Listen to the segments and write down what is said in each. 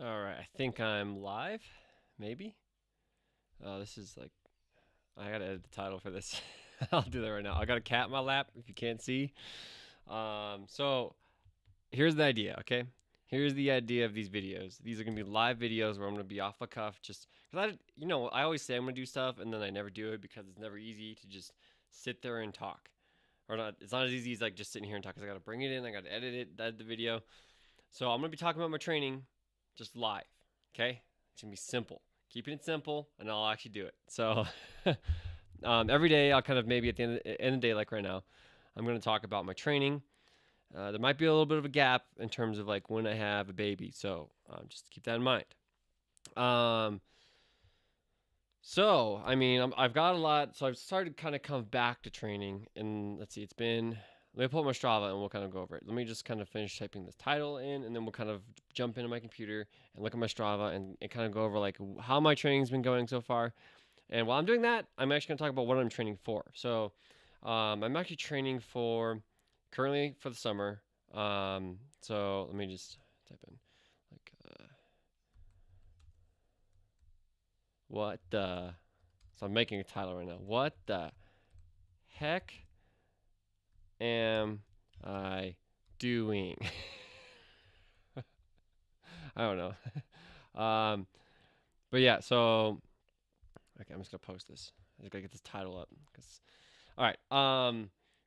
All right, I think I'm live. Maybe. This is like I gotta edit the title for this. I'll do that right now. I got a cat in my lap. If you can't see. So here's the idea. Okay. Here's the idea of these videos. These are gonna be live videos where I'm gonna be off the cuff, just because I always say I'm gonna do stuff and then I never do it because it's never easy to just sit there and talk. Or not. It's not as easy as like just sitting here and talk. Cause I gotta bring it in. I gotta edit the video. So I'm gonna be talking about my training, just live. Okay, it's gonna be simple, keeping it simple, and I'll actually do it. So every day I'll kind of maybe at the end of the day, like right now, I'm gonna talk about my training. There might be a little bit of a gap in terms of like when I have a baby, so just keep that in mind. Um, so I mean, I've got a lot, so I've started kind of come back to training, and let's see, it's been let me pull up my Strava and we'll kind of go over it. Let me just kind of finish typing this title in, and then we'll kind of jump into my computer and look at my Strava and kind of go over like how my training's been going so far. And while I'm doing that, I'm actually going to talk about what I'm training for. So I'm actually training for currently for the summer. So let me just type in like what the. So I'm making a title right now. What the heck am I doing? I don't know. But yeah, so okay, I'm just gonna post this. I just gotta get this title up. All right,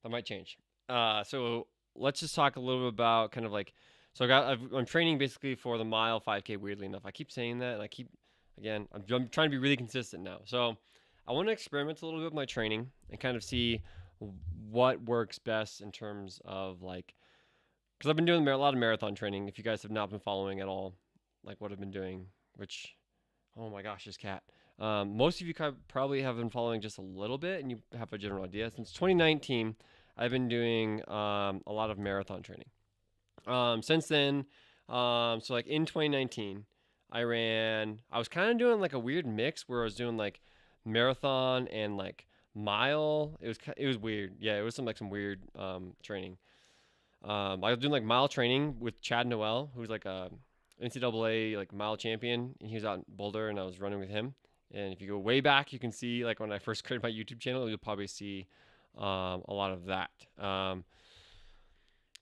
that might change. So let's just talk a little bit about kind of like, so I'm training basically for the mile 5K. Weirdly enough, I keep saying that, and I'm trying to be really consistent now. So I want to experiment a little bit with my training and kind of see what works best in terms of like, because I've been doing a lot of marathon training. If you guys have not been following at all, like what I've been doing, which, oh my gosh, this cat. Most of you probably have been following just a little bit, and you have a general idea. Since 2019, I've been doing a lot of marathon training. Since then, so like in 2019, I was kind of doing like a weird mix where I was doing like marathon and like mile. It was weird. Yeah, it was some weird training. I was doing like mile training with Chad Noel, who's like a NCAA like mile champion, and he was out in Boulder, and I was running with him. And if you go way back, you can see like when I first created my YouTube channel, you'll probably see a lot of that. So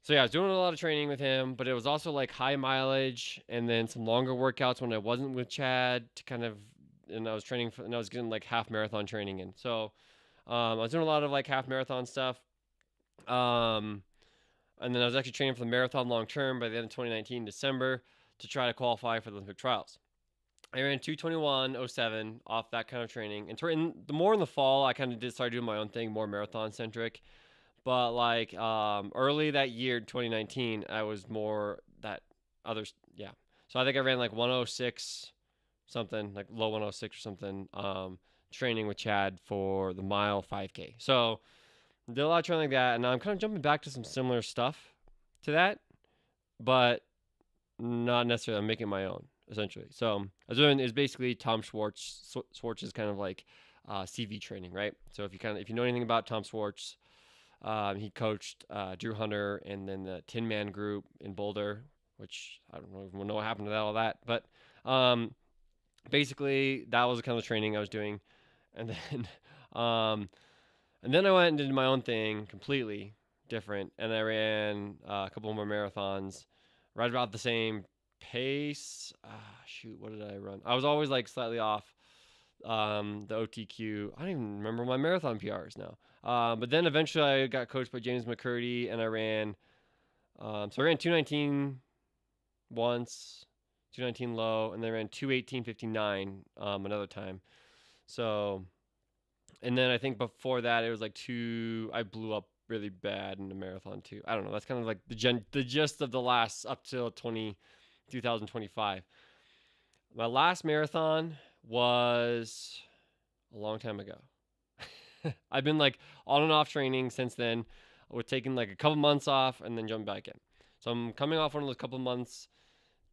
yeah, I was doing a lot of training with him, but it was also like high mileage, and then some longer workouts when I wasn't with Chad to kind of, and I was training for, and I was getting like half marathon training in. So I was doing a lot of like half marathon stuff. Um, and then I was actually training for the marathon long term by the end of 2019, December, to try to qualify for the Olympic trials. I ran 2:21:07 off that kind of training. And the more in the fall, I kind of did start doing my own thing, more marathon centric. But like early that year, 2019, I was more that others. Yeah. So I think I ran like 106 something, like low 106 or something, training with Chad for the mile 5K. So did a lot of training like that, and now I'm kind of jumping back to some similar stuff to that, but not necessarily. I'm making my own essentially. So I was doing is basically Tom Schwartz. Schwartz's kind of like CV training, right? So if you know anything about Tom Schwartz, he coached Drew Hunter and then the Tin Man Group in Boulder, which I don't even know what happened to all that, but um, basically that was the kind of training I was doing, and then um, and then I went and did my own thing, completely different, and I ran a couple more marathons, right about the same pace. Shoot, what did I run? I was always like slightly off the OTQ. I don't even remember my marathon PRs now. But then eventually I got coached by James McCurdy, and I ran. So I ran 219 once, 219 low, and then I ran 218:59 another time. So, and then I think before that it was like I blew up really bad in the marathon too. I don't know. That's kind of like the gist of the last up till 2025. My last marathon was a long time ago. I've been like on and off training since then. We're taking like a couple months off and then jumping back in. So I'm coming off one of those couple months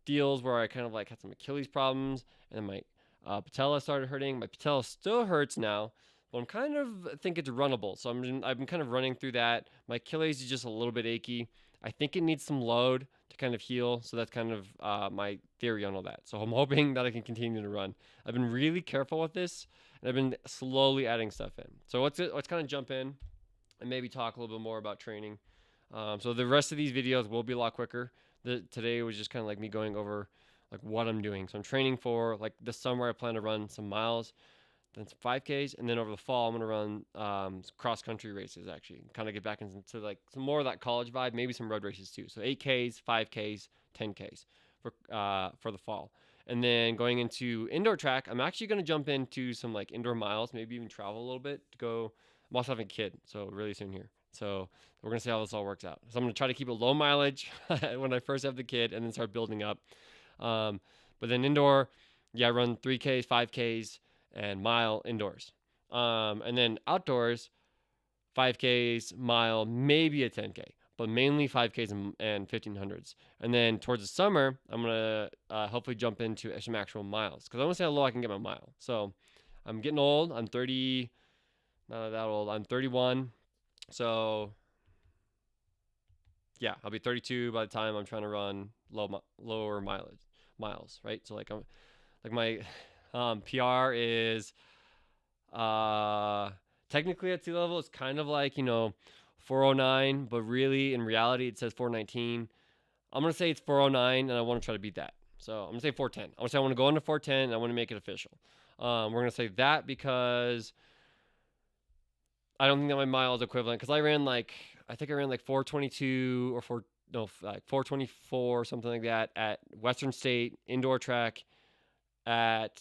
deals where I kind of like had some Achilles problems, and then my patella started hurting. My patella still hurts now, but I think it's runnable. So I've been kind of running through that. My Achilles is just a little bit achy. I think it needs some load to kind of heal. So that's kind of my theory on all that. So I'm hoping that I can continue to run. I've been really careful with this, and I've been slowly adding stuff in. So let's kind of jump in and maybe talk a little bit more about training. So the rest of these videos will be a lot quicker. Today was just kind of like me going over like what I'm doing. So I'm training for like this summer. I plan to run some miles, then some 5Ks, and then over the fall I'm gonna run cross country races. Actually, kind of get back into like some more of that college vibe. Maybe some road races too. So 8Ks, 5Ks, 10Ks for the fall. And then going into indoor track, I'm actually going to jump into some like indoor miles, maybe even travel a little bit to go. I'm also having a kid, so really soon here. So we're going to see how this all works out. So I'm going to try to keep it low mileage when I first have the kid and then start building up. But then indoor, yeah, I run 3Ks, 5Ks, and mile indoors. And then outdoors, 5Ks, mile, maybe a 10K, but mainly 5Ks and 1500s. And then towards the summer, I'm going to hopefully jump into some actual miles because I want to see how low I can get my mile. So I'm getting old. I'm 30, not that old. I'm 31. So yeah, I'll be 32 by the time I'm trying to run lower miles, right? So like my PR is technically at sea level. It's kind of like 409, but really in reality it says 419. I'm gonna say it's 409, and I want to try to beat that. So I'm gonna say 410. I want to go into 410, and I want to make it official. We're gonna say that because I don't think that my mile is equivalent because I think I ran like 422 or like 424 something like that at Western State indoor track at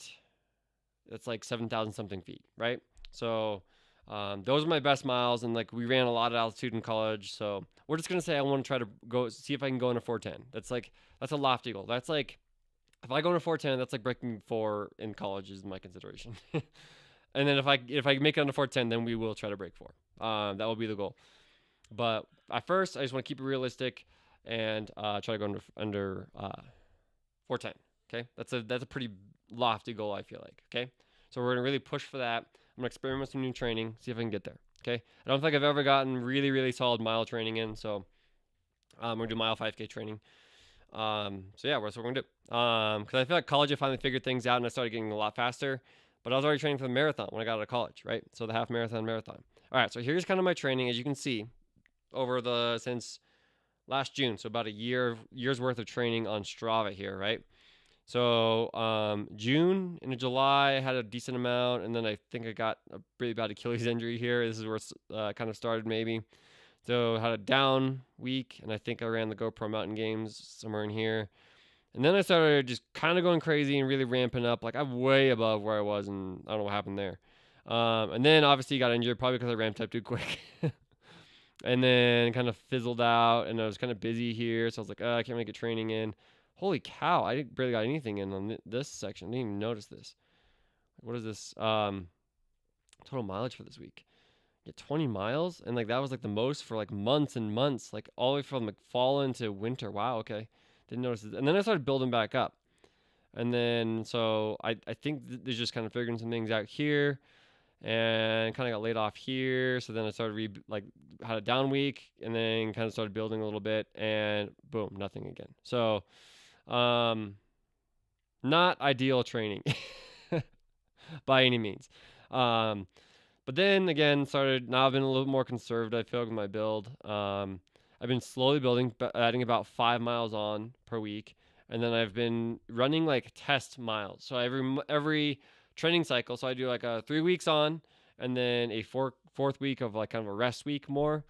it's like 7,000 something feet, right? So those are my best miles, and like we ran a lot of altitude in college. So we're just gonna say I want to try to go see if I can go into 410. That's a lofty goal. That's like if I go into 410, that's like breaking 4 in college is my consideration. And then if I make it under 410, then we will try to break 4. That will be the goal. But at first, I just want to keep it realistic and try to go under 410. Okay, that's a pretty lofty goal, I feel like. Okay, so we're gonna really push for that. I'm gonna experiment with some new training, see if I can get there. Okay, I don't think I've ever gotten really solid mile training in, so we're gonna do mile 5K training. So yeah, that's what we're gonna do. Because I feel like college I finally figured things out and I started getting a lot faster. But I was already training for the marathon when I got out of college, right? So the half marathon. All right, so here's kind of my training, as you can see, since last June. So about a year's worth of training on Strava here, right? So June into July, I had a decent amount, and then I think I got a really bad Achilles injury here. This is where it kind of started maybe. So I had a down week, and I think I ran the GoPro Mountain Games somewhere in here. And then I started just kind of going crazy and really ramping up. Like I'm way above where I was, and I don't know what happened there. And then obviously got injured, probably because I ramped up too quick. And then kind of fizzled out, and I was kind of busy here. So I was like, I can't make a training in. Holy cow, I barely got anything in on this section. I didn't even notice this. What is this? Total mileage for this week. Yeah, 20 miles? And like that was like the most for like months and months, like all the way from like fall into winter. Wow, okay. Didn't notice it. And then I started building back up. And then, so I think there's just kind of figuring some things out here and kind of got laid off here. So then I started had a down week and then kind of started building a little bit and boom, nothing again. So, not ideal training by any means. But then again, now I've been a little more conservative, I feel like, with my build. I've been slowly building, adding about 5 miles on per week. And then I've been running like test miles. So every training cycle, so I do like a 3 weeks on and then a fourth week of like kind of a rest week more.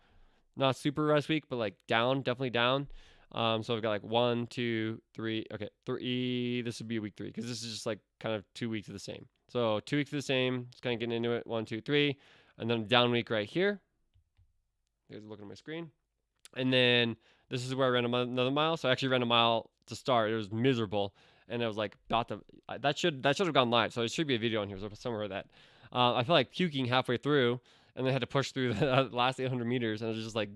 Not super rest week, but like definitely down. So I've got like 1, 2, 3. Okay, 3. This would be week 3 because this is just like kind of 2 weeks of the same. So 2 weeks of the same. Just kind of getting into it. 1, 2, 3. And then down week right here. Here's a look at my screen. And then this is where I ran another mile. So I actually ran a mile to start. It was miserable. And I was like that should have gone live. So there should be a video on here somewhere of that. I felt like puking halfway through and then had to push through the last 800 meters. And I was just like,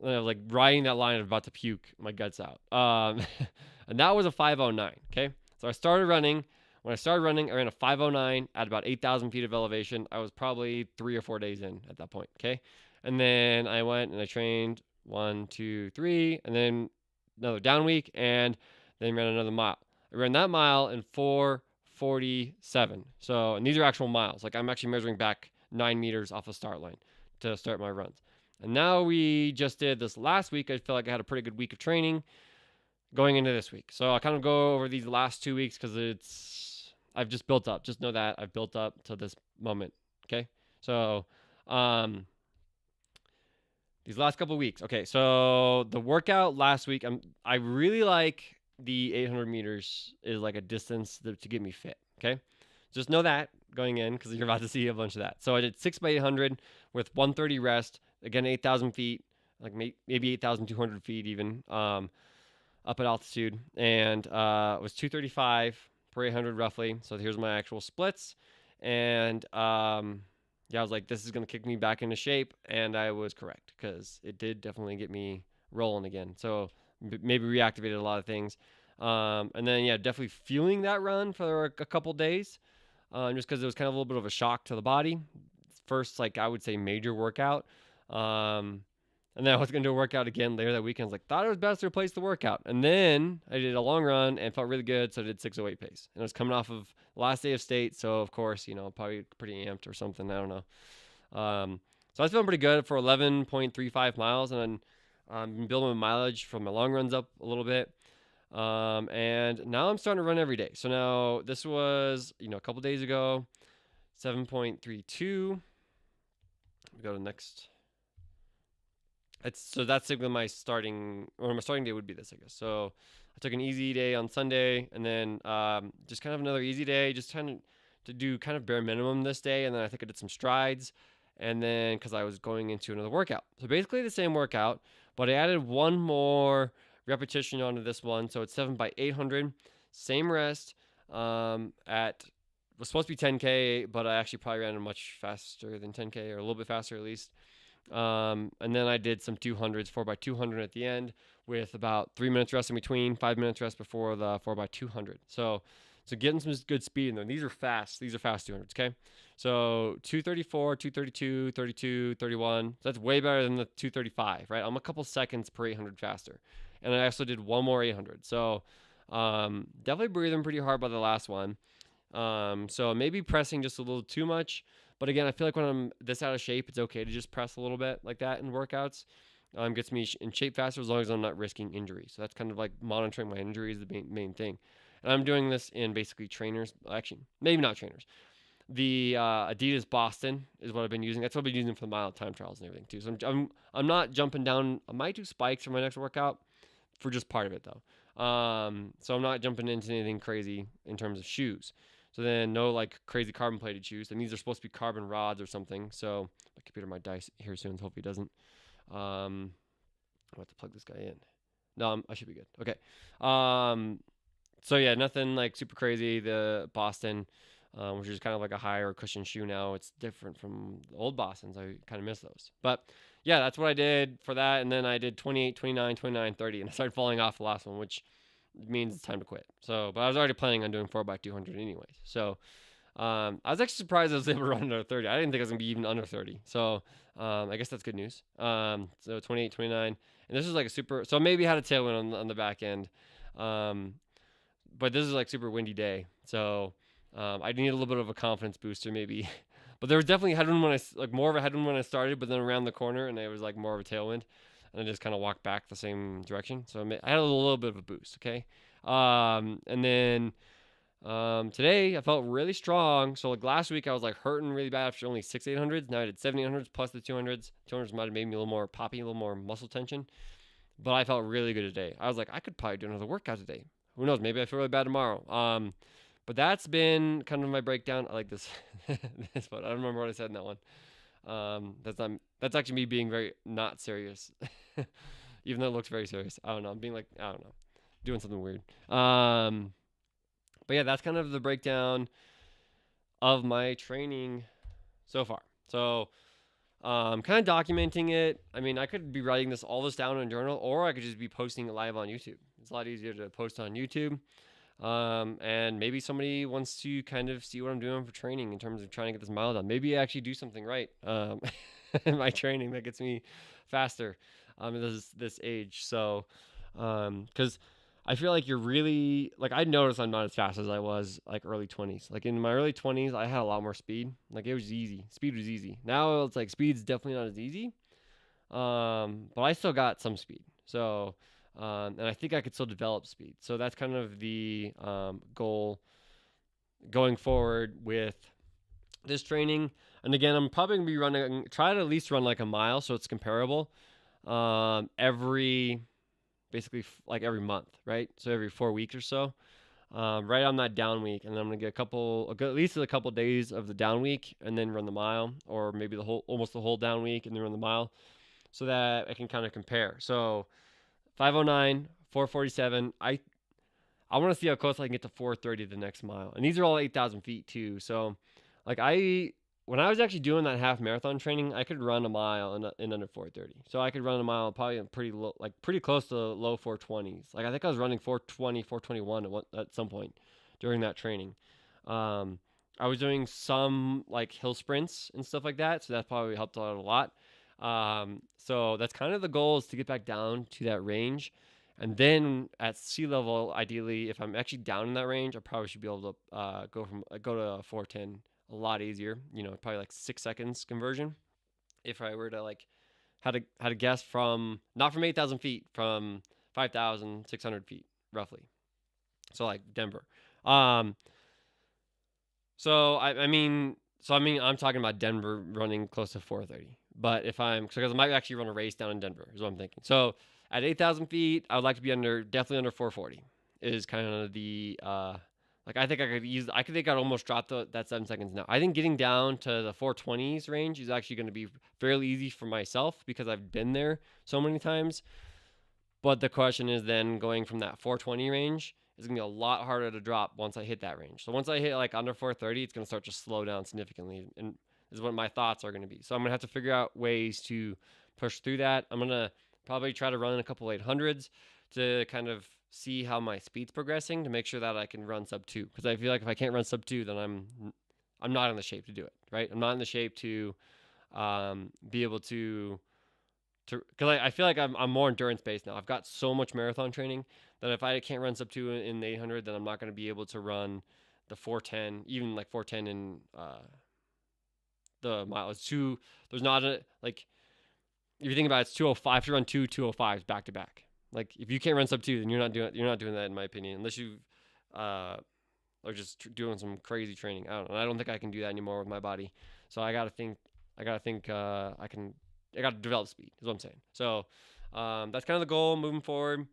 I was like riding that line, about to puke my guts out. And that was a 5:09. Okay. So I started running. When I started running, I ran a 5:09 at about 8,000 feet of elevation. I was probably 3 or 4 days in at that point. Okay. And then I went and I trained 1, 2, 3, and then another down week, and then ran another mile. I ran that mile in 4:47. So, and these are actual miles. Like I'm actually measuring back 9 meters off the start line to start my runs. And now we just did this last week. I feel like I had a pretty good week of training going into this week. So I'll kind of go over these last 2 weeks because I've just built up. Just know that I've built up to this moment. Okay. So, these last couple of weeks. Okay. So the workout last week, I really like the 800 meters is like a distance to get me fit. Okay. Just know that going in because you're about to see a bunch of that. So I did 6 by 800 with 130 rest. Again, 8,000 feet, like maybe 8,200 feet even. Up at altitude, and it was 235 per 800 roughly. So here's my actual splits, and yeah, I was like, this is gonna kick me back into shape, and I was correct because it did definitely get me rolling again. So maybe reactivated a lot of things, and then yeah, definitely feeling that run for a couple days, just because it was kind of a little bit of a shock to the body. First, like I would say, major workout. And then I was going to do a workout again later that weekend. I was like, thought it was best to replace the workout. And then I did a long run and felt really good. So I did 6:08 pace. And I was coming off of the last day of state. So, of course, probably pretty amped or something. I don't know. So I was feeling pretty good for 11.35 miles. And I've been building my mileage from my long runs up a little bit. And now I'm starting to run every day. So now this was, a couple days ago, 7.32. We go to the next. So that's like my starting day would be this, I guess. So I took an easy day on Sunday, and then just kind of another easy day, just trying to do kind of bare minimum this day, and then I think I did some strides, and then because I was going into another workout. So basically the same workout, but I added one more repetition onto this one. So it's 7 by 800, same rest. Was supposed to be 10K, but I actually probably ran it much faster than 10K, or a little bit faster at least. And then I did some 200s, 4x200 at the end, with about 3 minutes rest in between, 5 minutes rest before the 4x200. So getting some good speed in there. These are fast 200s, okay? So 234, 232, 32, 31. So that's way better than the 235, right? I'm a couple seconds per 800 faster. And I also did one more 800. So definitely breathing pretty hard by the last one. So maybe pressing just a little too much. But again, I feel like when I'm this out of shape, it's okay to just press a little bit like that in workouts. Gets me in shape faster as long as I'm not risking injury. So that's kind of like monitoring my injuries, the main thing. And I'm doing this in basically trainers. Actually, maybe not trainers. The Adidas Boston is what I've been using. That's what I've been using for the mile time trials and everything too. So I'm not jumping down. I might do spikes for my next workout for just part of it though. So I'm not jumping into anything crazy in terms of shoes. So then no like crazy carbon plated shoes. And these are supposed to be carbon rods or something. So my computer might die here soon. So hopefully it doesn't. I'll have to plug this guy in. No, I should be good. Okay. So yeah, nothing like super crazy. The Boston, which is kind of like a higher cushion shoe now. It's different from the old Bostons. I kind of miss those. But yeah, that's what I did for that. And then I did 28, 29, 29, 30. And I started falling off the last one, which means it's time to quit. So, but I was already planning on doing 4x200 anyways. So, I was actually surprised I was able to run under 30. I didn't think I was going to be even under 30. So, I guess that's good news. So 28, 29. And this is like a super, so maybe I had a tailwind on the back end. But this is like super windy day. So, I need a little bit of a confidence booster maybe. But there was definitely headwind more of a headwind when I started, but then around the corner and it was like more of a tailwind. And I just kind of walked back the same direction. So I had a little bit of a boost, okay? And then today I felt really strong. So like last week I was like hurting really bad after only 6 800s. Now I did 7 800s plus the 200s. 200s might have made me a little more poppy, a little more muscle tension. But I felt really good today. I was like, I could probably do another workout today. Who knows? Maybe I feel really bad tomorrow. But that's been kind of my breakdown. I like this. This one. I don't remember what I said in that one. That's actually me being very not serious, even though it looks very serious. I don't know. I'm being like, I don't know, doing something weird. But yeah, that's kind of the breakdown of my training so far. So, kind of documenting it. I mean, I could be writing all this down in a journal, or I could just be posting it live on YouTube. It's a lot easier to post on YouTube. And maybe somebody wants to kind of see what I'm doing for training in terms of trying to get this mile done. Maybe I actually do something right in my training that gets me faster. this age. So, because I feel like you're really like I noticed I'm not as fast as I was like early 20s. Like in my early 20s, I had a lot more speed. Like it was easy. Speed was easy. Now it's like speed's definitely not as easy. But I still got some speed. So, and I think I could still develop speed. So that's kind of the goal going forward with this training. And again, I'm probably gonna be running, try to at least run like a mile so it's comparable. Every basically like every month, right? So every 4 weeks or so. Right on that down week, and then I'm gonna get at least a couple days of the down week, and then run the mile, or maybe almost the whole down week, and then run the mile, so that I can kind of compare. So 509, 447. I want to see how close I can get to 430 the next mile, and these are all 8,000 feet too. So, like when I was actually doing that half marathon training, I could run a mile in under 430. So I could run a mile probably in pretty low, like pretty close to low 420s. Like I think I was running 420, 421 at some point during that training. Um, I was doing some like hill sprints and stuff like that, so that probably helped out a lot. So that's kind of the goal, is to get back down to that range. And then at sea level, ideally, if I'm actually down in that range, I probably should be able to go to 410 a lot easier. You know, probably like 6 seconds conversion. If I were to like had to guess from not from 8,000 feet, from 5,600 feet roughly. So like Denver. Um, so I'm talking about Denver running close to 430. But because I might actually run a race down in Denver, is what I'm thinking. So at 8,000 feet, I would like to be definitely under 440. Is kind of the like I think I'd almost drop that 7 seconds now. I think getting down to the 420s range is actually going to be fairly easy for myself because I've been there so many times. But the question is then going from that 420 range is going to be a lot harder to drop once I hit that range. So once I hit like under 430, it's going to start to slow down significantly, and is what my thoughts are going to be. So I'm going to have to figure out ways to push through that. I'm going to probably try to run a couple 800s to kind of see how my speed's progressing, to make sure that I can run sub 2, because I feel like if I can't run sub 2, then I'm not in the shape to do it, right? I'm not in the shape to be able to because I feel like I'm more endurance based now. I've got so much marathon training that if I can't run sub 2 in the 800, then I'm not going to be able to run the 410, even like 410 in the mile. It's too, there's not a, like, if you think about it, it's 205 to run 205s back to back. Like if you can't run sub 2, then you're not doing that, in my opinion, unless you are just doing some crazy training. I don't think I can do that anymore with my body. So I got to develop speed, is what I'm saying. So that's kind of the goal moving forward.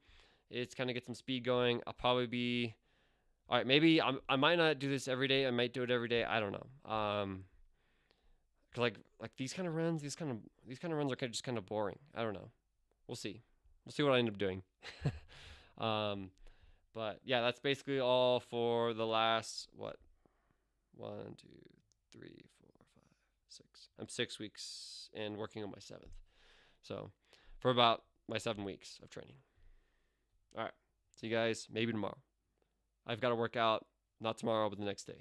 It's kind of get some speed going. I'll probably be, all right, maybe I might not do this every day. I might do it every day. I don't know. Cause like these kind of runs are just kind of boring. I don't know. We'll see. We'll see what I end up doing. But yeah, that's basically all for the last, what, 1, 2, 3, 4, 5, 6. I'm 6 weeks and working on my 7th. So for about my 7 weeks of training. All right. See you guys maybe tomorrow. I've got to work out, not tomorrow, but the next day.